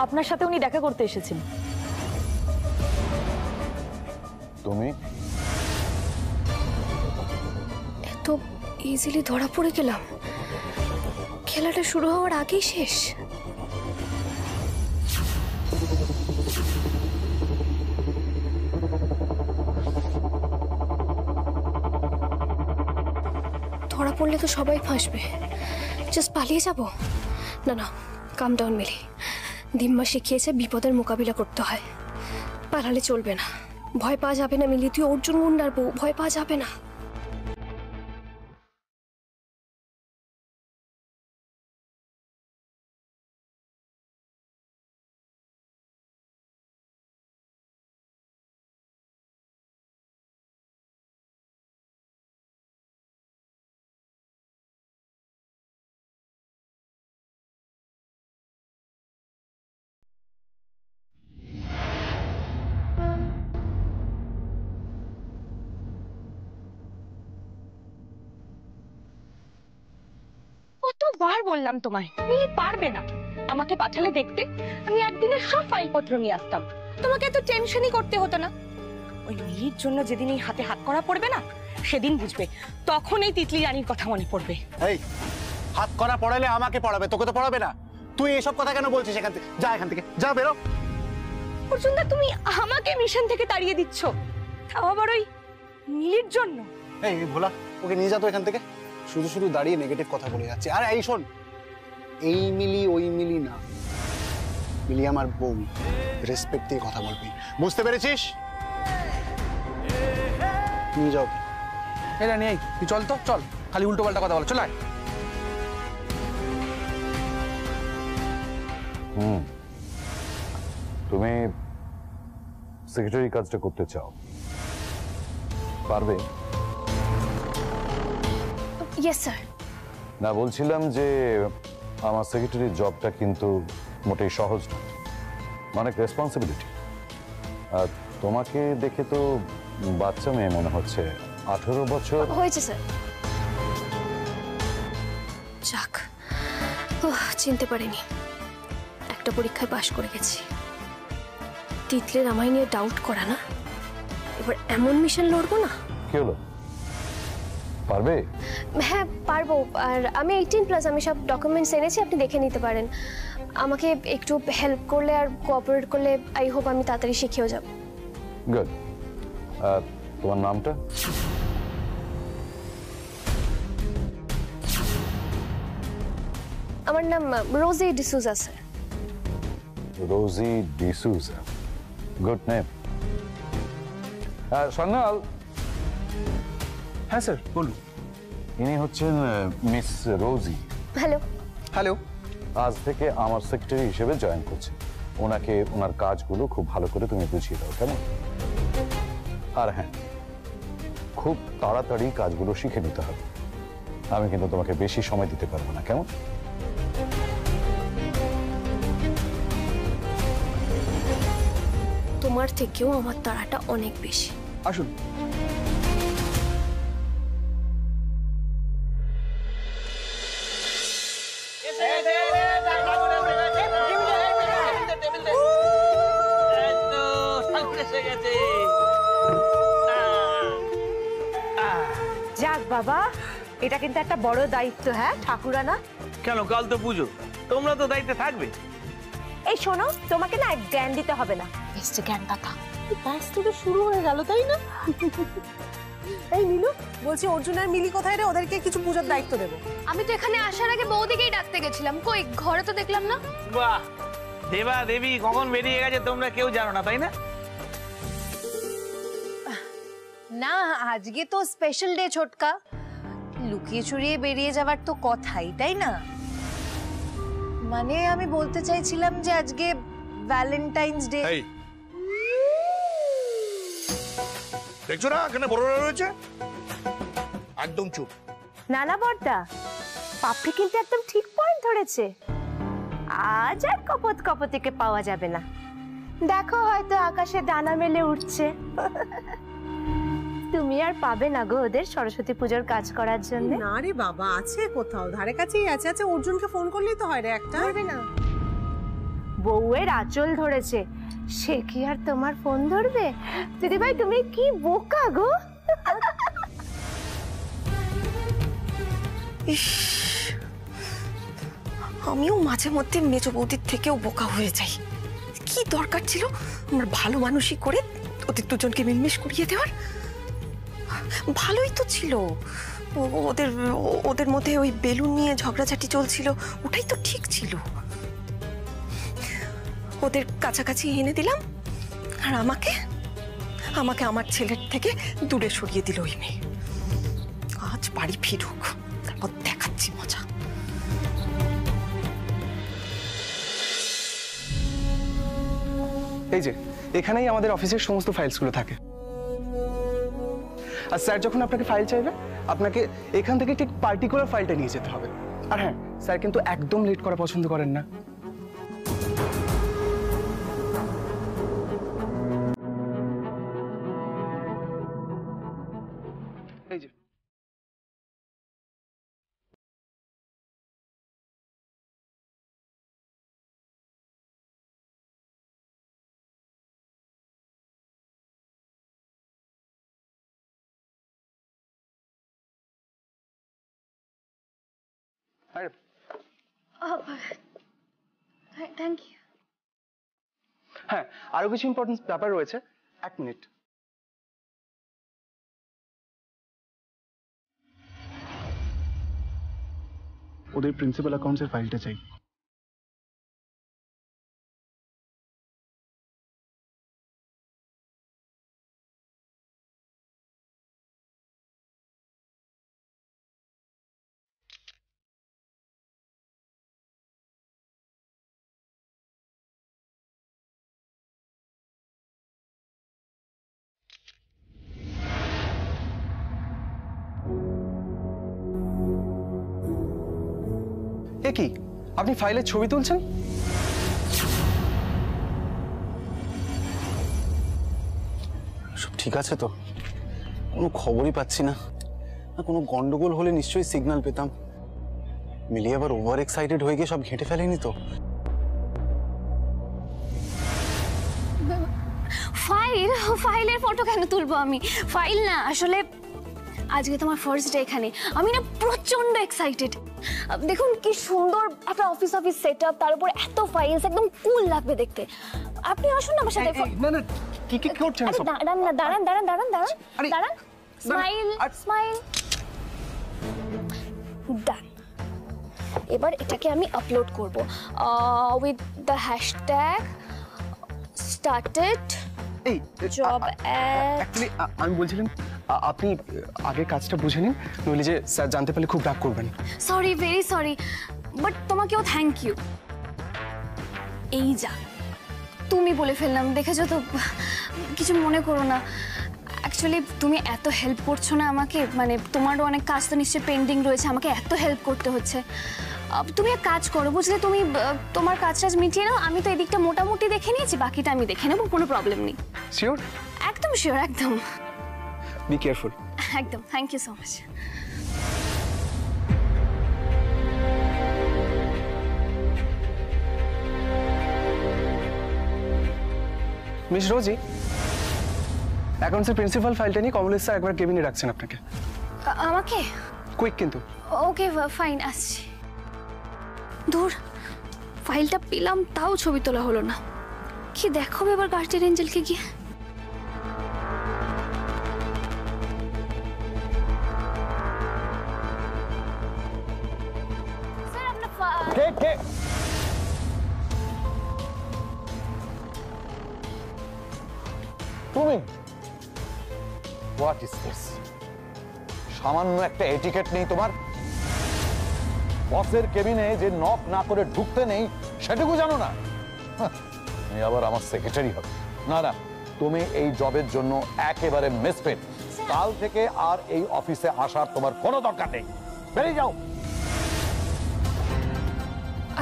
আপনার সাথে উনি দেখা করতে এসেছেন। তুমি এত ইজিলি ধরা পড়ে গেলাম? খেলাটা শুরু হওয়ার আগেই শেষ। ধরা পড়লে তো সবাই ফাঁসবে। জাস্ট পালিয়ে যাব? না না, কাম ডাউন মিলি। দিম্মা শিখিয়েছে বিপদের মোকাবিলা করতে হয়, পালালে চলবে না। ভয় পাওয়া যাবে না মিলি, তুই অর্জুন মুন্ডার বউ, ভয় পাওয়া যাবে না। কতবার বললাম তোমায়, তুমি পারবে না। আমাকে পাঠালে দেখতে, আমি একদিনে সব ফাইলপত্র নিয়ে আসতাম, তোমাকে এত টেনশনই করতে হতো না। ওই মিলির জন্য যেদিন এই হাতে হাত করা পড়বে না, সেদিন বুঝবে, তখন এই তিতলি রানীর কথা মনে পড়বে। এই হাত করা পড়ালে আমাকে পড়াবে, তোকে তো পড়াবে না। তুই এসব কথা কেন বলছিস? এখান থেকে যা, এখান থেকে যা, বেরো। অর্জুনদা, তুমি আমাকে মিশন থেকে তাড়িয়ে দিচ্ছ, তাও আবার ওই মিলির জন্য। এই ভোলা, ওকে নিয়ে যা তো এখান থেকে। শুধু শুধু দাঁড়িয়ে নেগেটিভ কথা বলে যাচ্ছে। আর এই শোন, এই মিলি ওই মিলি না, মিলি আমার বউ। রেসপেক্ট দিয়ে কথা বলবি, বুঝতে পেরেছিস? নিয়ে যাও। এই রানী, এই তুই চল তো, চল। খালি উল্টো পাল্টা কথা বল, চল আয়। তুমি সেক্রেটারি কাজটা করতে চাও, পারবে? Yes sir. না, বলছিলাম যে আমার সেক্রেটারির জবটা কিন্তু মোটেই সহজ না, অনেক রেসপন্সিবিলিটি। আর তোমাকে দেখে তো বাচ্চা মেয়ে মনে হচ্ছে, 18 বছর হয়েছে স্যার। যাক, চিনতে পারিনি। একটা পরীক্ষায় পাশ করে গেছি। তিতলের আমায় নিয়ে ডাউট করা না, এবার এমন মিশন লড়বো না। কি হলো, পারবে? হ্যাঁ পারবো। আর আমি 18+, আমি সব ডকুমেন্টস এনেছি, আপনি দেখে নিতে পারেন। আমাকে একটু হেল্প করলে আর কোঅপারেট করলে আই হোপ আমি তাড়াতাড়ি শিখেও যাব। গুড। তোমার নামটা? আমার নাম রোজি ডিসুজা স্যার। রোজি ডিসুজা, গুড নেম। সান্যাল। হ্যাঁ স্যার, বলুন। ইনি হচ্ছেন মিস রোজি। হ্যালো। হ্যালো। আজ থেকে আমার সেক্রেটারি হিসেবে জয়েন করছে। ওনাকে ওনার কাজগুলো খুব ভালো করে তুমি বুঝিয়ে দাও, কেমন? আর হ্যাঁ, খুব তাড়াতাড়ি কাজগুলো শিখে নিতে হবে। আমি কিন্তু তোমাকে বেশি সময় দিতে পারবো না, কেমন? তোমার থেকেও আমার তাড়াটা অনেক বেশি। আসুন। যাক বাবা, এটা কিন্তু একটা বড় দায়িত্ব। হ্যাঁ ঠাকুরানা। কেন, কাল তো পুজো, তোমরা তো দায়িত্বে থাকবে। এই শোনো, তোমাকে না জ্ঞান দিতে হবে না, এসছে জ্ঞান দাতা। ব্যস্ত তো শুরু হয়ে গেল, তাই না? এই মিলু, বলছি অর্জুন আর মিলি কোথায় রে? ওদেরকে কিছু পূজার দায়িত্ব দেবো। আমি তো এখানে আসার আগে বৌদিকেই ডাকতে গেছিলাম, কই ঘরে তো দেখলাম না। বাহ, দেবা দেবী কখন বেরিয়ে গেছে তোমরা কেউ জানো না, তাই না? না, আজকে তো স্পেশাল ডে ছোটকা, লুকিয়ে চুরিয়ে বেরিয়ে যাওয়ার তো কথাই, তাই না? মানে আমি বলতে চাইছিলাম যে আজকে ভ্যালেন্টাইন্স ডে। দেখছো না এখানে বড়রা রয়েছে, একদম চুপ। নানা বড়দা, পাপড়ি কিন্তু একদম ঠিক পয়েন্ট ধরেছে। আজ আর কপত কপতিকে পাওয়া যাবে না। দেখো হয়তো আকাশে ডানা মেলে উঠছে। তুমি আর পাবে না গো ওদের সরস্বতী পুজোর কাজ করার জন্য। না রে বাবা, আছে কোথাও ধারে কাছেই আছে। আচ্ছা অর্জুনকে ফোন করলেই তো হয় রে একটা। পারবে না। বউয়ের আঁচল ধরেছে, সে কি আর তোমার ফোন ধরবে? দিদিভাই তুমি কি বোকা গো। আমিও মাঝে মধ্যে মেজ বৌদির থেকেও বোকা হয়ে যাই। কি দরকার ছিল আমার ভালো মানুষই করে ওদের দুজনকে মিলমিশ করিয়ে দেওয়ার? ভালোই তো ছিল, ওদের ওদের মধ্যে ওই বেলুন নিয়ে ঝগড়াঝাটি চলছিল, ওটাই তো ঠিক ছিল। ওদের কাছাকাছি এনে দিলাম, আর আমাকে আমাকে আমার ছেলের থেকে দূরে সরিয়ে দিল ওই মেয়ে। আজ বাড়ি ফিরুক, তারপর দেখাচ্ছি মজা। এই যে এখানেই আমাদের অফিসের সমস্ত ফাইলসগুলো থাকে। আর স্যার যখন আপনাকে ফাইল চাইবে, আপনাকে এখান থেকে ঠিক পার্টিকুলার ফাইলটা নিয়ে যেতে হবে। আর হ্যাঁ, স্যার কিন্তু একদম লেট করা পছন্দ করেন না। এই যে থ্যাংক ইউ। হ্যাঁ, আরো কিছু ইম্পর্টেন্ট ব্যাপার রয়েছে। 1 মিনিট। ওদের প্রিন্সিপাল অ্যাকাউন্টসের ফাইলটা চাই। এ কি, আপনি ফাইলের ছবি তুলছেন? সব ঠিক আছে তো? কোনো খবরই পাচ্ছি না। কোনো গন্ডগোল হলে নিশ্চয়ই সিগন্যাল পেতাম। মিলিয়ে আবার ওভার এক্সাইটেড হয়ে গিয়ে সব ঘেঁটে ফেলেনি তো? ফাইলের ফটো কেন তুলবো আমি? ফাইল না, আসলে আজকে তোমার ফার্স্ট ডে এখানে। আমি না প্রচন্ড এক্সাইটেড। দেখুন কি সুন্দর একটা অফিস সেটআপ, তার উপর এত ফাইলস, একদম কুল লাগবে দেখতে। আপনি আসুন না আমার সাথে। না না, কি কি করছেন সব? দাঁড়ান না, দাঁড়ান দাঁড়ান দাঁড়ান দাঁড়ান দাঁড়ান। Smile smile. ডান। এবার এটাকে আমি আপলোড করব উইথ দ্য হ্যাশট্যাগ স্টার্টেড এই জব অ্যাকচুয়ালি আমি বলছিলাম আপনি আগে কাজটা বুঝে নিন, নইলে যে স্যার জানতে পারলে খুব রাগ করবেন। সরি, ভেরি সরি, বাট তোমাকেও থ্যাংক ইউ। এই যা তুমি বলে ফেললাম, দেখেছো তো, কিছু মনে করো না। অ্যাকচুয়ালি তুমি এত হেল্প করছো না আমাকে, মানে তোমারও অনেক কাজ তো নিশ্চয়ই পেন্ডিং রয়েছে, আমাকে এত হেল্প করতে হচ্ছে। তুমি এক কাজ করো, বুঝলে, তুমি তোমার কাজটা মিটিয়ে নাও। আমি তো এদিকটা মোটামুটি দেখে নিয়েছি, বাকিটা আমি দেখে নেবো, কোনো প্রবলেম নেই। শিওর? একদম শিওর, একদম। Be careful. একদম, thank you so much. Miss Rosie, অ্যাকাউন্টসের প্রিন্সিপাল ফাইলটা নিয়ে কমলেশ স্যার একবার কেবিনে রাখছেন আপনাকে। আমাকে? কুইক কিন্তু। ওকে ফাইন, আসছি। দূর, ফাইলটা পেলাম তাও ছবি তোলা হলো না। কি দেখাবে এবার গার্জিয়ান এঞ্জেলকে গিয়ে? তুমি হোয়াট ইজ দিস? সামান্য একটা এটিকেট নেই তোমার? বসের কেবিনে যে নক না করে ঢুকতে নেই সেটুকু জানো না? তুমি আবার আমার সেক্রেটারি হবে? না না, তুমি এই জবের জন্য একেবারে মিসফিট। কাল থেকে আর এই অফিসে আসার তোমার কোনো দরকার নেই। বেরিয়ে যাও।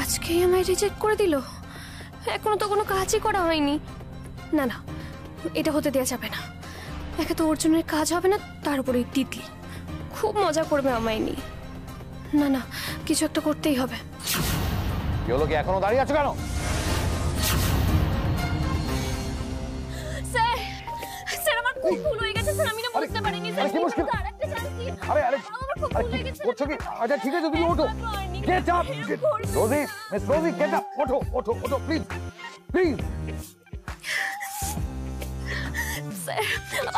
আজকেই আমায় রিজেক্ট করে দিল? এখনো তো কোনো কাজই করা হয়নি। না না, এটা হতে দেওয়া যাবে না। একে তো অর্জুনের কাজ হবে না, তার উপরে তিতলি খুব মজা করবে আমায় নিয়ে। না না, কিছু একটা করতেই হবে। কি হলো, কি এখনো দাঁড়িয়ে আছো কেন? খুব ভুল হয়ে গেছে স্যার, আমি না বুঝতে পারিনি স্যার। কি মুশকিল? আরেকটা চান্স দিন। আরে আরে আমার খুব আরে ভুল কি হয়ে গেছে। করছো কি? আচ্ছা ঠিক আছে, তুমি ওঠো। Get up. Rosie, miss Rosie, get up. ওঠো ওঠো ওঠো প্লিজ প্লিজ। স্যার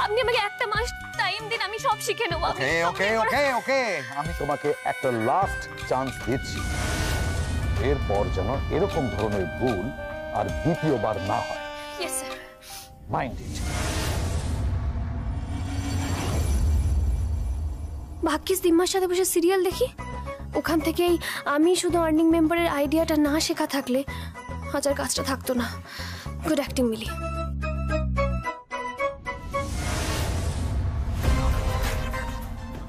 আপনি আমাকে একটা মাস টাইম দিন, আমি সব শিখে নেব। ওকে ওকে ওকে ওকে, আমি তোমাকে একটা লাস্ট চান্স দিচ্ছি। এরপর যেন এরকম ধরনের ভুল আর দ্বিতীয়বার না হয়। Yes sir. Mind it. ভাগ্যিস দিম্মার সাথে বসে সিরিয়াল দেখি, ওখান থেকেই আমি শুধু আর্নিং মেম্বারের আইডিয়াটা না শেখা থাকলে আজ আর কাজটা থাকতো না। গুড অ্যাক্টিং মিলি।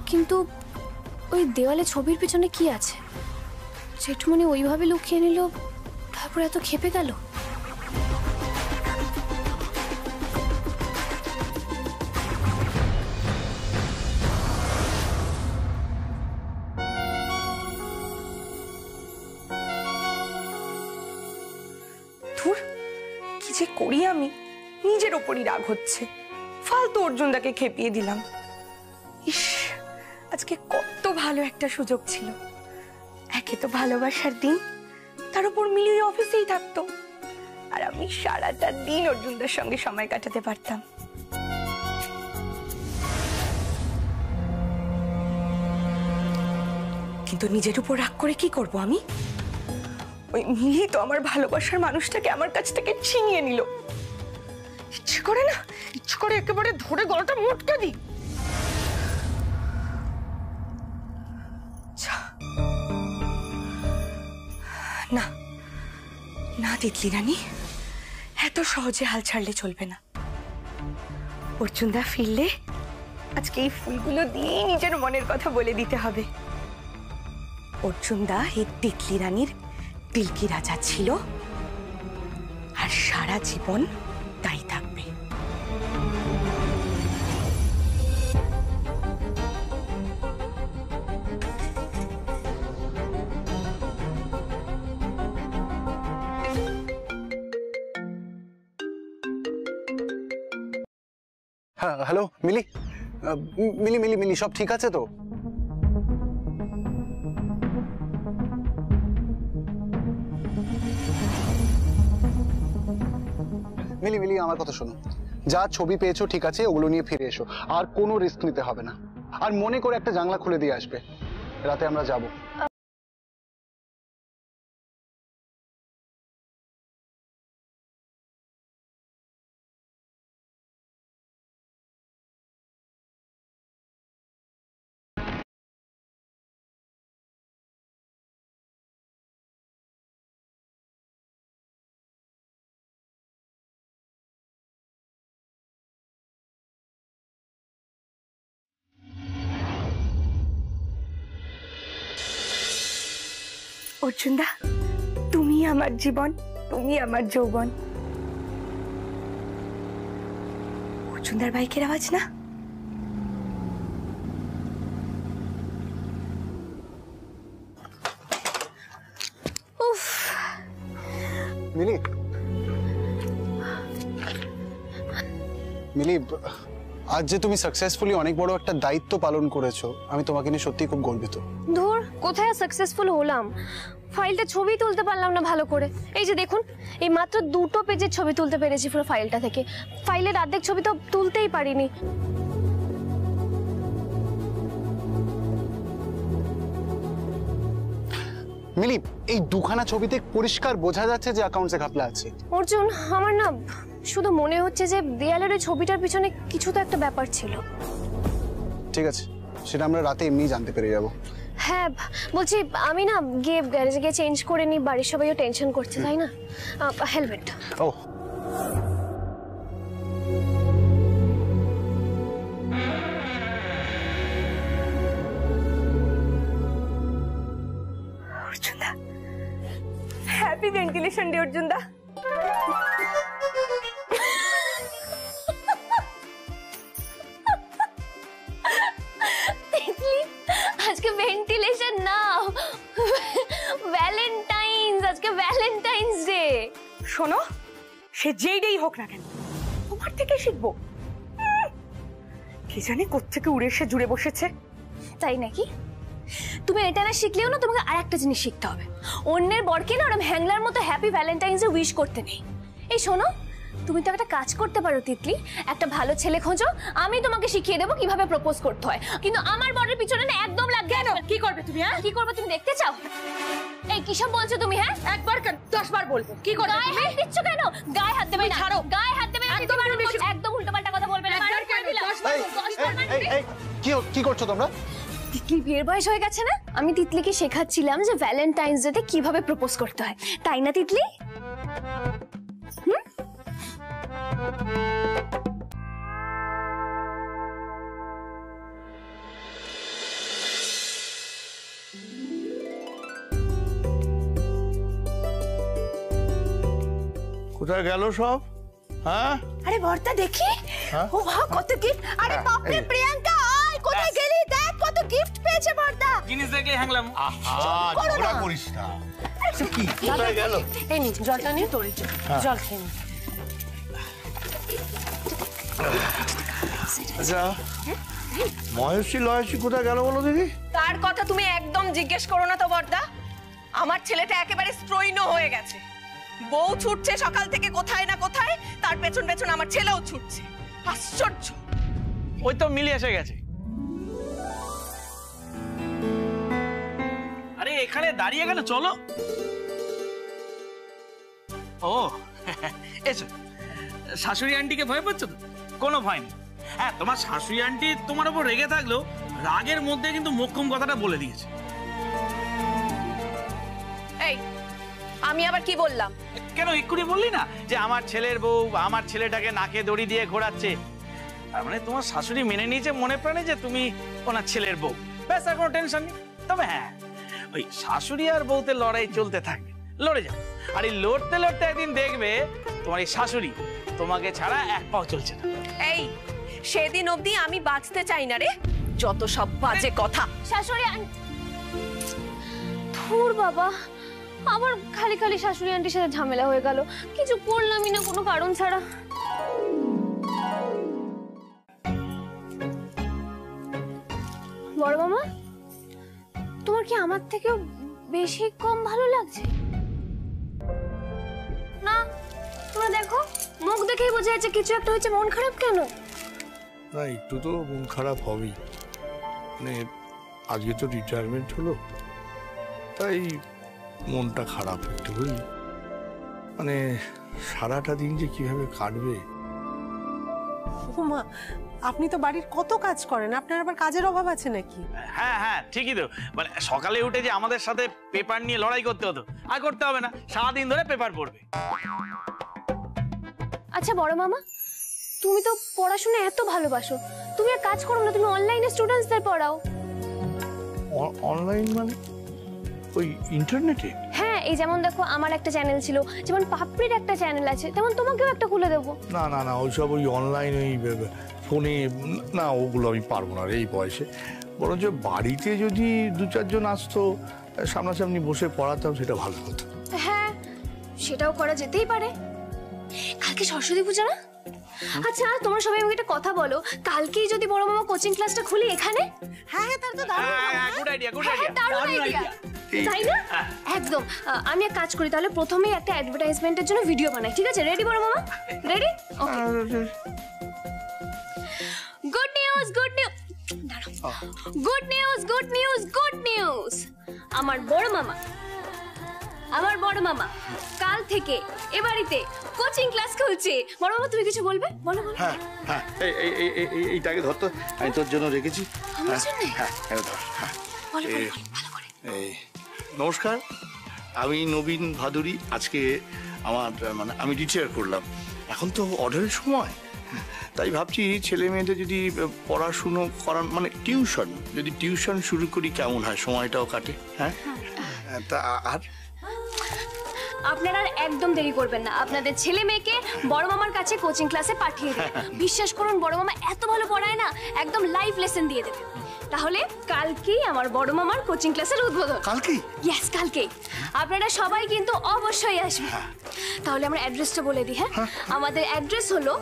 কিন্তু ওই দেওয়ালে ছবির পেছনে কি আছে? জেঠুমনি ওইভাবে লুকিয়ে নিল, তারপর এত ক্ষেপে গেল। ধুর, কি যে করি আমি, নিজের ওপরই রাগ হচ্ছে। ফালতু অর্জুনদাকে খেপিয়ে দিলাম। ইস, আজকে কত ভালো একটা সুযোগ ছিল। একে তো ভালোবাসার দিন, তার উপর মিলি অফিসেই থাকতো, আর আমি সারাটা দিন অর্জুনদার সঙ্গে সময় কাটাতে পারতাম। কিন্তু নিজের উপর রাগ করে কি করব আমি? ওই মিলি তো আমার ভালোবাসার মানুষটাকে আমার কাছ থেকে ছিনিয়ে নিল। ইচ্ছে করে না, ইচ্ছে করে একেবারে ধরে গলাটা মোটকা দিই। না না তিতলি রানী, এত সহজে হাল ছাড়লে চলবে না। অর্জুনদা ফিরলে আজকে এই ফুলগুলো দিয়ে নিজের মনের কথা বলে দিতে হবে। অর্জুনদা এই তিতলি রানীর তিলকি রাজা ছিল, আর সারা জীবন তাই থাকবে। হ্যাঁ হ্যালো মিলি, মিলি মিলি মিলি সব ঠিক আছে তো? মিলি মিলি আমার কথা শোনো, যা ছবি পেয়েছো ঠিক আছে, ওগুলো নিয়ে ফিরে এসো। আর কোনো রিস্ক নিতে হবে না। আর মনে করে একটা জানলা খুলে দিয়ে আসবে, রাতে আমরা যাব। অর্জুনদা, তুমি আমার জীবন, তুমি আমার যৌবন। অর্জুনদার বাইকের আওয়াজ না? উফ, মিলি মিলি, আজ যে তুমি সাকসেসফুলি অনেক বড় একটা দায়িত্ব পালন করেছো, আমি তোমাকে নিয়ে সত্যি খুব গর্বিত। ধুর, কোথায় সাকসেসফুল হলাম? ফাইলটা ছবি তুলতে পারলাম না ভালো করে। এই যে দেখুন, এই মাত্র 2টো পেজের ছবি তুলতে পেরেছি পুরো ফাইলটা থেকে। ফাইলের অর্ধেক ছবি তো তুলতেই পারিনি। মিলি, এই দুখানা ছবিতে পরিষ্কার বোঝা যাচ্ছে যে অ্যাকাউন্টসে ঘাপলা আছে। অর্জুন, আমার না শুধু মনে হচ্ছে যে দেয়ালের ওই ছবিটার পিছনে কিছু তো একটা ব্যাপার ছিল। ঠিক আছে, সেটা আমরা রাতে এমনি জানতে পেরে যাব। হ্যাঁ, বলছি আমি না গিয়ে গ্যারেজে গিয়ে চেঞ্জ করে নি, বাড়ির সবাইও টেনশন করছে তাই না? হেলমেট। ও অর্জুনদা, হ্যাপি ভেন্টিলেশন ডে অর্জুনদা। আজকে ভেন্টিলেশন না, ভ্যালেন্টাইন্স। আজকে ভ্যালেন্টাইন্স ডে। শোনো, সে যেই ডেই হোক না কেন, তোমার থেকে শিখবো। কি জানি কোত্থেকে উড়ে এসে জুড়ে বসেছে। তাই নাকি? তুমি এটা না শিখলেও না, তোমাকে আর একটা জিনিস শিখতে হবে। অন্যের বরকে না ওরম হ্যাংলার মতো হ্যাপি ভ্যালেন্টাইন্স ডে উইশ করতে নেই। এই শোনো, তুমি তো একটা কাজ করতে পারো তিতলি, একটা ভালো ছেলে খোঁজো, আমি তোমাকে শিখিয়ে দেবো কিভাবে প্রপোজ করতে হয়। কিন্তু আমার বরের পিছনে না একদম লাগবে। কেন? কি করবে তুমি? হ্যাঁ, কি করবে তুমি দেখতে চাও? এই কি সব বলছো তুমি? হ্যাঁ, একবার কেন 10 বার বলবো। কি করবে? গায়ে হাত দিচ্ছ কেন? গায়ে হাত দেবে না, ছাড়ো। গায়ে হাত দেবে না, একদম উল্টোপাল্টা কথা বলবে না। কি করছো তোমরা? তিতলি বিয়ের বয়স হয়ে গেছে না, আমি তিতলিকে শেখাচ্ছিলাম যে ভ্যালেন্টাইন্স ডেতে কিভাবে প্রপোজ করতে হয়, তাই না তিতলি? কোথায় গেল সব? হ্যাঁ, আরে বর্তা দেখি, ও বাহ কত গিফট! আরে বাপ রে প্রিয়াঙ্কা, আয় কোথায় গেলি? দেখ কত গিফট পেয়েছে বর্তা। জিনিস দেখলে হ্যাংলাম। ঝগড়া করিস না। কি কোথায় গেল? এই নি জলটা নিয়ে তোর জল খেয়ে নি। আচ্ছা, মহেশী লহেশী কোথায় গেল বলো দেখি? তার কথা তুমি একদম জিজ্ঞেস করো না তো বর্দা। আমার ছেলেটা একেবারে স্ট্রৈন হয়ে গেছে। বউ ছুটছে সকাল থেকে কোথায় না কোথায়, তার পেছন পেছন আমার ছেলেও ছুটছে। আশ্চর্য। ওই তো মিলি এসে গেছে। আরে এখানে দাঁড়িয়ে গেল, চলো। ও এসো। শাশুড়ি আন্টিকে ভয় পাচ্ছ তো? কোনো ভয় নেই। হ্যাঁ, তোমার শাশুড়ি আন্টি তোমার উপর রেগে থাকলেও রাগের মধ্যে কিন্তু মোক্ষম কথাটা বলে দিয়েছে। এই, আমি আবার কি বললাম? কেন এক্ষুনি বললি না যে আমার ছেলের বউ আমার ছেলেটাকে নাকে দড়ি দিয়ে ঘোরাচ্ছে? তার মানে তোমার শাশুড়ি মেনে নিয়েছে মনে প্রাণে যে তুমি ওনার ছেলের বউ। ব্যাস, আর কোনো টেনশন নেই। তবে হ্যাঁ, ওই শাশুড়ি আর বউতে লড়াই চলতে থাকবে, লড়ে যাও। আর এই লড়তে লড়তে একদিন দেখবে তোমার এই শাশুড়ি তোমাকে ছাড়া এক পাও চলছে না। এই, সেদিন অবধি আমি বাঁচতে চাই না রে, যত সব বাজে কথা। শাশুড়ি ধুর বাবা, আবার খালি খালি শাশুড়ি আন্টির সাথে ঝামেলা হয়ে গেল। কিছু করলামই না কোনো কারণ ছাড়া। বড় মামা, তোমার কি আমার থেকেও বেশি কম ভালো লাগছে? না, তোমরা দেখো, মুখ দেখেই বোঝা যাচ্ছে কিছু একটা হয়েছে। মন খারাপ কেন? না, একটু তো মন খারাপ হবেই। মানে আজকে তো রিটায়ারমেন্ট হলো, তাই মনটা খারাপ একটু, বুঝলি? মানে সারাটা দিন যে কিভাবে কাটবে। মা, আপনি তো বাড়ির কত কাজ করেন, আপনার আবার কাজের অভাব আছে নাকি? হ্যাঁ হ্যাঁ, ঠিকই তো। মানে সকালে উঠে যে আমাদের সাথে পেপার নিয়ে লড়াই করতে হতো, আর করতে হবে না। সারাদিন ধরে পেপার পড়বে। আচ্ছা বড় মামা, তুমি তো পড়াশোনা এত ভালোবাসো, তুমি এক কাজ করো না, তুমি অনলাইনে স্টুডেন্টসদের পড়াও। অনলাইন মানে ওই ইন্টারনেটে? হ্যাঁ, এই যেমন দেখো আমার একটা চ্যানেল ছিল, যেমন পাপড়ির একটা চ্যানেল আছে, তেমন তোমাকেও একটা খুলে দেবো। না না না, ওইসব ওই অনলাইন ওই ফোনে না, ওগুলো আমি পারবো না এই বয়সে। বরঞ্চ বাড়িতে যদি 2-4 জন আসতো, সামনাসামনি বসে পড়াতাম, সেটা ভালো হতো। হ্যাঁ, সেটাও করা যেতেই পারে। কালকে সরস্বতী পূজা না? আচ্ছা, তোমরা সবাই আমাকে একটা কথা বলো, কালকেই যদি বড় মামা কোচিং ক্লাসটা খুলি এখানে? হ্যাঁ হ্যাঁ, তাহলে তো দারুণ। গুড আইডিয়া, গুড হ্যাঁ, আইডিয়া। দারুণ আইডিয়া, তাই না? একদম। আমি এক কাজ করি তাহলে, প্রথমেই একটা অ্যাডভার্টাইজমেন্টের জন্য ভিডিও বানাই, ঠিক আছে? রেডি বড় মামা? Ready? Okay. Good news, good news, good news, good news, good news. আমার বড় মামা কাল থেকে এ বাড়িতে কোচিং ক্লাস খুলছে। বড় মামা, তুমি কিছু বলবে? বলো বলো। হ্যাঁ হ্যাঁ, এইটাকে ধর তো, আমি তোর জন্য রেখেছি। আমার জন্য? হ্যাঁ, ধর। হ্যাঁ, বলো বলো, ভালো করে। নমস্কার, আমি নবীন ভাদুরী। আজকে আমার মানে আমি রিটায়ার করলাম, এখন তো অর্ডারের সময়। তাই ভাবছি ছেলে মেয়েদের যদি পড়াশুনো করান, মানে টিউশন শুরু করি কেমন হয়, সময়টাও কাটে। হ্যাঁ, তা আর আপনারা একদম দেরি করবেন না, আপনাদের ছেলে মেয়েকে বড় মামার কাছে কোচিং ক্লাসে পাঠিয়ে দিন। বিশ্বাস করুন, বড় মামা এত ভালো পড়ায় না, একদম লাইভ লেসন দিয়ে দেবে। তাহলে কালকেই আমার বড় মামার কোচিং ক্লাসের উদ্বোধন। কালকেই? ইয়েস, কালকেই। আপনারা সবাই কিন্তু অবশ্যই আসবেন। তাহলে আমরা অ্যাড্রেসটা বলে দিই। হ্যাঁ, আমাদের অ্যাড্রেস হলো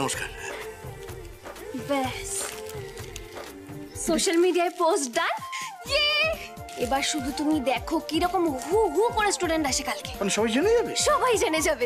নমস্কার। ব্যাস সোশ্যাল মিডিয়ায় পোস্ট ডান। এবার শুধু তুমি দেখো কিরকম হু হু করে স্টুডেন্ট আসে কালকে। মানে সবাই জেনে যাবে? সবাই জেনে যাবে।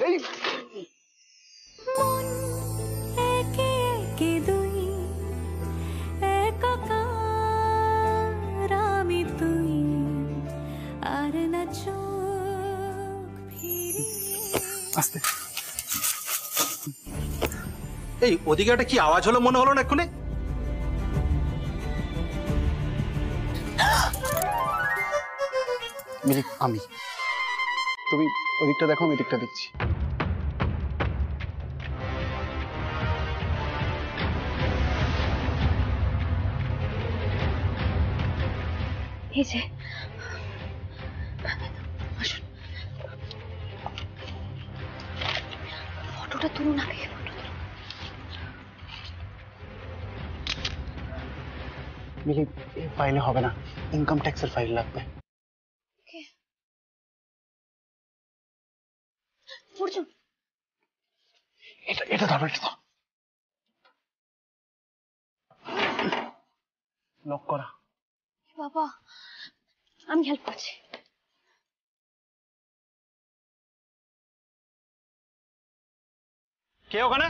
এই আস্তে। এই ওদিকে একটা কি আওয়াজ হলো মনে হলো না এক্ষুনি? মিলি, আমি, তুমি ওদিকটা দেখো, আমি এদিকটা দেখছি। এই যে আসুন, ফটোটা তুলুন আগে। মিলি, এই ফাইলে হবে না, ইনকাম ট্যাক্সের ফাইল লাগবে। অর্জুন, এটা এটা ধরো, এটা ধরো। লক করা। বাবা আমি হেল্প করছি। কে ওখানে?